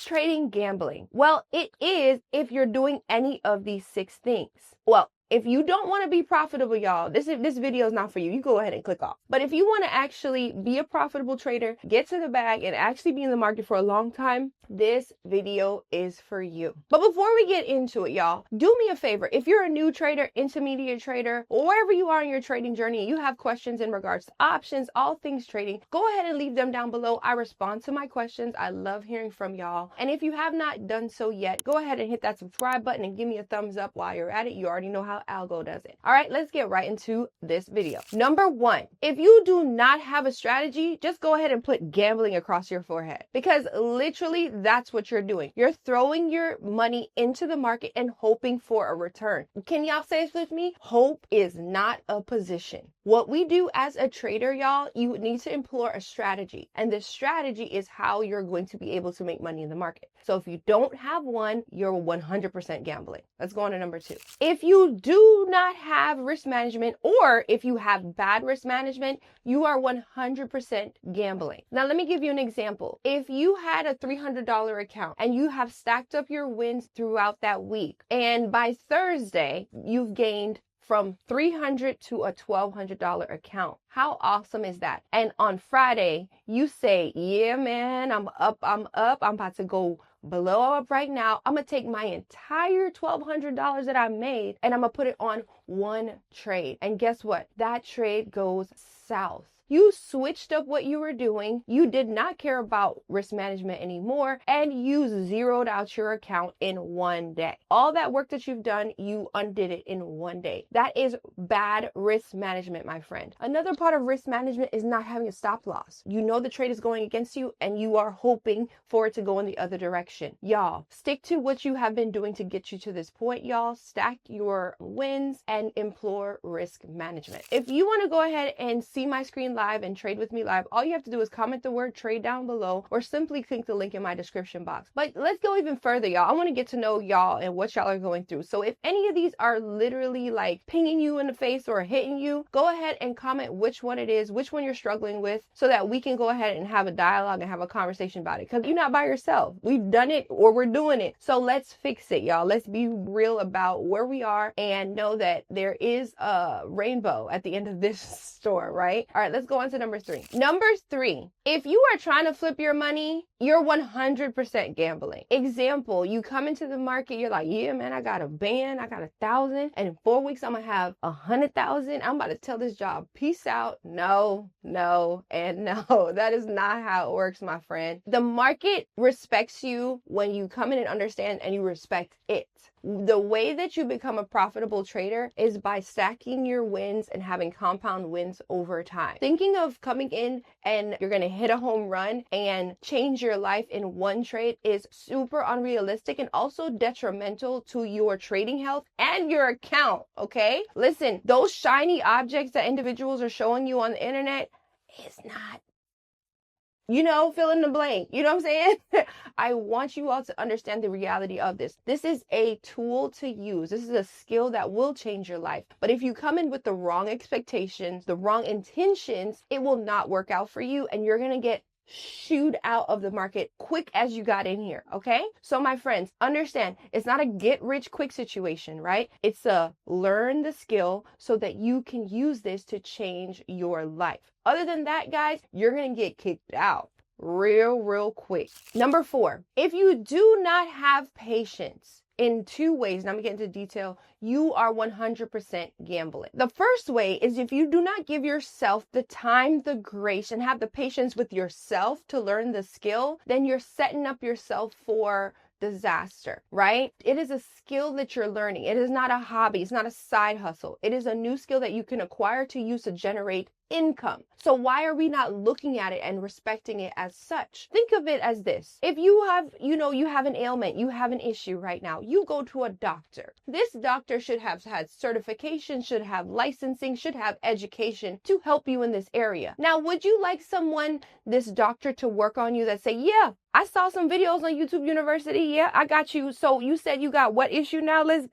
trading gambling? Well, it is if you're doing any of these 6 things. Well, if you don't want to be profitable, y'all, this video is not for you. You go ahead and click off. But if you want to actually be a profitable trader, get to the bag, and actually be in the market for a long time, this video is for you. But before we get into it, y'all, do me a favor. If you're a new trader, intermediate trader, or wherever you are in your trading journey, and you have questions in regards to options, all things trading, go ahead and leave them down below. I respond to my questions. I love hearing from y'all. And if you have not done so yet, go ahead and hit that subscribe button and give me a thumbs up while you're at it. You already know how Algo does it. All right, let's get right into this video. Number 1, if you do not have a strategy, just go ahead and put gambling across your forehead, because literally that's what you're doing. You're throwing your money into the market and hoping for a return. Can y'all say this with me? Hope is not a position. What we do as a trader, y'all, you need to employ a strategy. And this strategy is how you're going to be able to make money in the market. So if you don't have one, you're 100% gambling. Let's go on to number 2. If you do not have risk management, or if you have bad risk management, you are 100% gambling. Now, let me give you an example. If you had a $300 account and you have stacked up your wins throughout that week, and by Thursday, you've gained from $300 to a $1,200 account. How awesome is that? And on Friday, you say, yeah, man, I'm up. I'm about to go blow up right now. I'm going to take my entire $1,200 that I made and I'm going to put it on one trade. And guess what? That trade goes south. You switched up what you were doing. You did not care about risk management anymore, and you zeroed out your account in one day. All that work that you've done, you undid it in one day. That is bad risk management, my friend. Another part of risk management is not having a stop loss. You know the trade is going against you and you are hoping for it to go in the other direction. Y'all, stick to what you have been doing to get you to this point, y'all. Stack your wins and employ risk management. If you want to go ahead and see my screen live and trade with me live, all you have to do is comment the word trade down below, or simply click the link in my description box. But let's go even further, y'all. I want to get to know y'all and what y'all are going through. So if any of these are literally like pinging you in the face or hitting you, go ahead and comment which one it is, which one you're struggling with, so that we can go ahead and have a dialogue and have a conversation about it. Because you're not by yourself. We've done it, or we're doing it. So let's fix it, y'all. Let's be real about where we are and know that there is a rainbow at the end of this store, right? All right, let's go on to number 3. Number 3, if you are trying to flip your money, you're 100% gambling. Example, you come into the market, you're like, yeah, man, I got a band, I got 1,000, and in 4 weeks, I'm gonna have 100,000. I'm about to tell this job, peace out. No, and no. That is not how it works, my friend. The market respects you when you come in and understand, and you respect it. The way that you become a profitable trader is by stacking your wins and having compound wins over time. Thinking of coming in and you're going to hit a home run and change your life in one trade is super unrealistic and also detrimental to your trading health and your account, okay? Listen, those shiny objects that individuals are showing you on the internet is not, fill in the blank. You know what I'm saying? I want you all to understand the reality of this. This is a tool to use. This is a skill that will change your life. But if you come in with the wrong expectations, the wrong intentions, it will not work out for you, and you're going to get shooed out of the market quick as you got in here, okay? So my friends, understand, it's not a get rich quick situation, right? It's a learn the skill so that you can use this to change your life. Other than that, guys, you're gonna get kicked out real quick. Number 4, if you do not have patience, in 2 ways, and I'm gonna get into detail, you are 100% gambling. The first way is if you do not give yourself the time, the grace, and have the patience with yourself to learn the skill, then you're setting up yourself for disaster, right? It is a skill that you're learning. It is not a hobby. It's not a side hustle. It is a new skill that you can acquire to use to generate income. So why are we not looking at it and respecting it as such? Think of it as this. If you have, you have an ailment, you have an issue right now, you go to a doctor. This doctor should have had certification, should have licensing, should have education to help you in this area. Now, would you like this doctor to work on you that say, yeah, I saw some videos on YouTube University. Yeah, I got you. So you said you got what issue now? Let's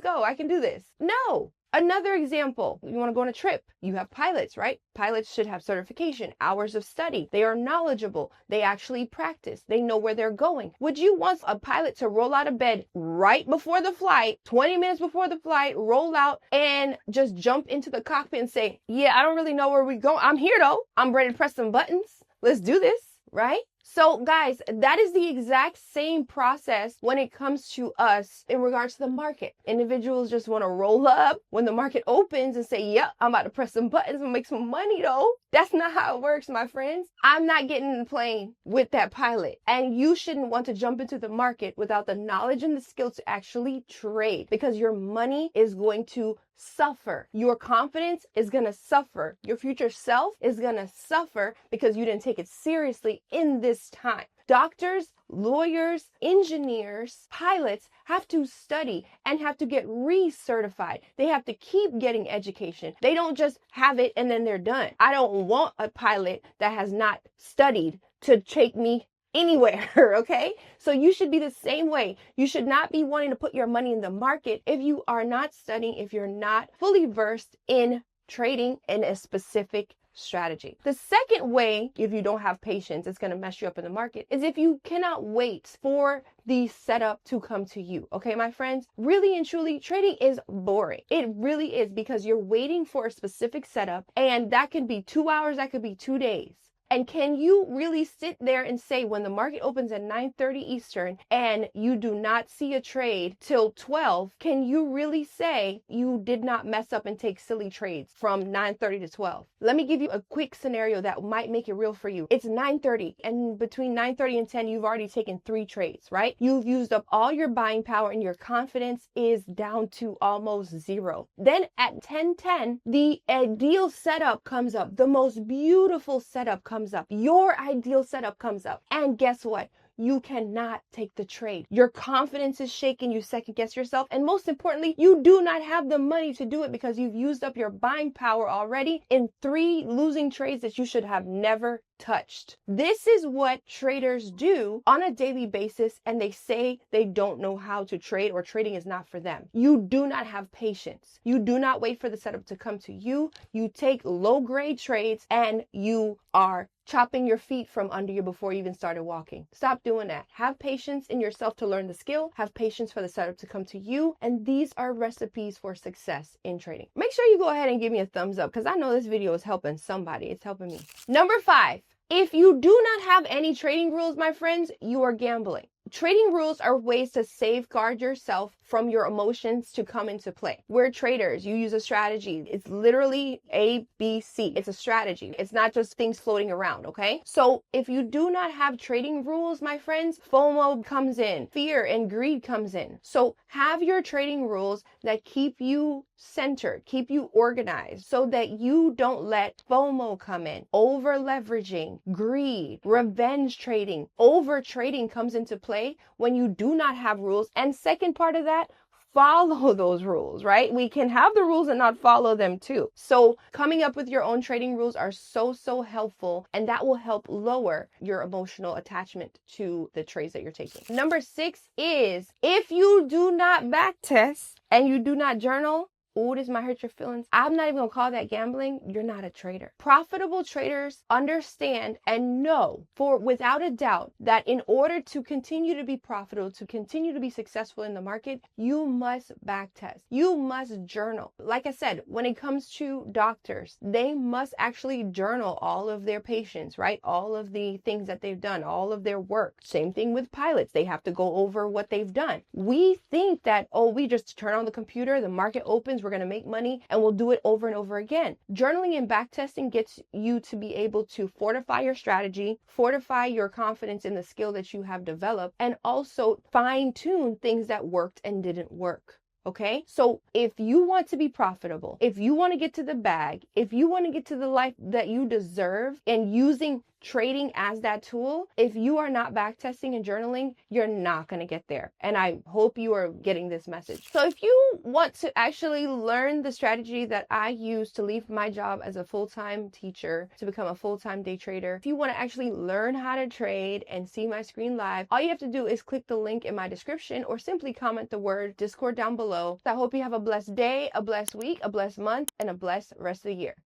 go. I can do this. No. Another example, you want to go on a trip. You have pilots, right? Pilots should have certification, hours of study. They are knowledgeable. They actually practice. They know where they're going. Would you want a pilot to roll out of bed right before the flight, 20 minutes before the flight, roll out and just jump into the cockpit and say, yeah, I don't really know where we're going. I'm here though. I'm ready to press some buttons. Let's do this, right? So guys, that is the exact same process when it comes to us in regards to the market. Individuals just want to roll up when the market opens and say, yep, I'm about to press some buttons and make some money though. That's not how it works, my friends. I'm not getting in the plane with that pilot. And you shouldn't want to jump into the market without the knowledge and the skill to actually trade, because your money is going to suffer. Your confidence is going to suffer. Your future self is going to suffer because you didn't take it seriously in this time. Doctors, lawyers, engineers, pilots have to study and have to get recertified. They have to keep getting education. They don't just have it and then they're done. I don't want a pilot that has not studied to take me anywhere, okay? So you should be the same way. You should not be wanting to put your money in the market if you are not studying, if you're not fully versed in trading in a specific strategy. The second way, if you don't have patience, it's going to mess you up in the market, is if you cannot wait for the setup to come to you. Okay, my friends, really and truly, trading is boring. It really is, because you're waiting for a specific setup, and that can be 2 hours, that could be 2 days. And can you really sit there and say, when the market opens at 9:30 Eastern and you do not see a trade till 12, can you really say you did not mess up and take silly trades from 9:30 to 12? Let me give you a quick scenario that might make it real for you. It's 9:30, and between 9:30 and 10, you've already taken 3 trades, right? You've used up all your buying power and your confidence is down to almost zero. Then at 10:10, the ideal setup comes up. The most beautiful setup comes up. Your ideal setup comes up. And guess what? You cannot take the trade. Your confidence is shaken. You second guess yourself. And most importantly, you do not have the money to do it because you've used up your buying power already in 3 losing trades that you should have never touched. This is what traders do on a daily basis, and they say they don't know how to trade, or trading is not for them. You do not have patience. You do not wait for the setup to come to you. You take low grade trades and you are chopping your feet from under you before you even started walking. Stop doing that. Have patience in yourself to learn the skill. Have patience for the setup to come to you. And these are recipes for success in trading. Make sure you go ahead and give me a thumbs up, because I know this video is helping somebody. It's helping me. Number 5, if you do not have any trading rules, my friends, you are gambling. Trading rules are ways to safeguard yourself from your emotions to come into play. We're traders. You use a strategy. It's literally A, B, C. It's a strategy. It's not just things floating around, okay? So if you do not have trading rules, my friends, FOMO comes in. Fear and greed comes in. So have your trading rules that keep you centered, keep you organized, so that you don't let FOMO come in. Over leveraging, greed, revenge trading, over trading comes into play when you do not have rules. And second part of that, follow those rules, right? We can have the rules and not follow them too. So coming up with your own trading rules are so helpful, and that will help lower your emotional attachment to the trades that you're taking. Number 6 is, if you do not backtest and you do not journal, oh, this might hurt your feelings. I'm not even gonna call that gambling. You're not a trader. Profitable traders understand and know without a doubt that in order to continue to be profitable, to continue to be successful in the market, you must backtest. You must journal. Like I said, when it comes to doctors, they must actually journal all of their patients, right? All of the things that they've done, all of their work. Same thing with pilots. They have to go over what they've done. We think that, oh, we just turn on the computer, the market opens, we're going to make money, and we'll do it over and over again. Journaling and backtesting gets you to be able to fortify your strategy, fortify your confidence in the skill that you have developed, and also fine-tune things that worked and didn't work. Okay, so if you want to be profitable, if you want to get to the bag, if you want to get to the life that you deserve, and using trading as that tool, if you are not backtesting and journaling, you're not going to get there. And I hope you are getting this message. So if you want to actually learn the strategy that I use to leave my job as a full-time teacher to become a full-time day trader, if you want to actually learn how to trade and see my screen live, all you have to do is click the link in my description or simply comment the word Discord down below. So I hope you have a blessed day, a blessed week, a blessed month, and a blessed rest of the year.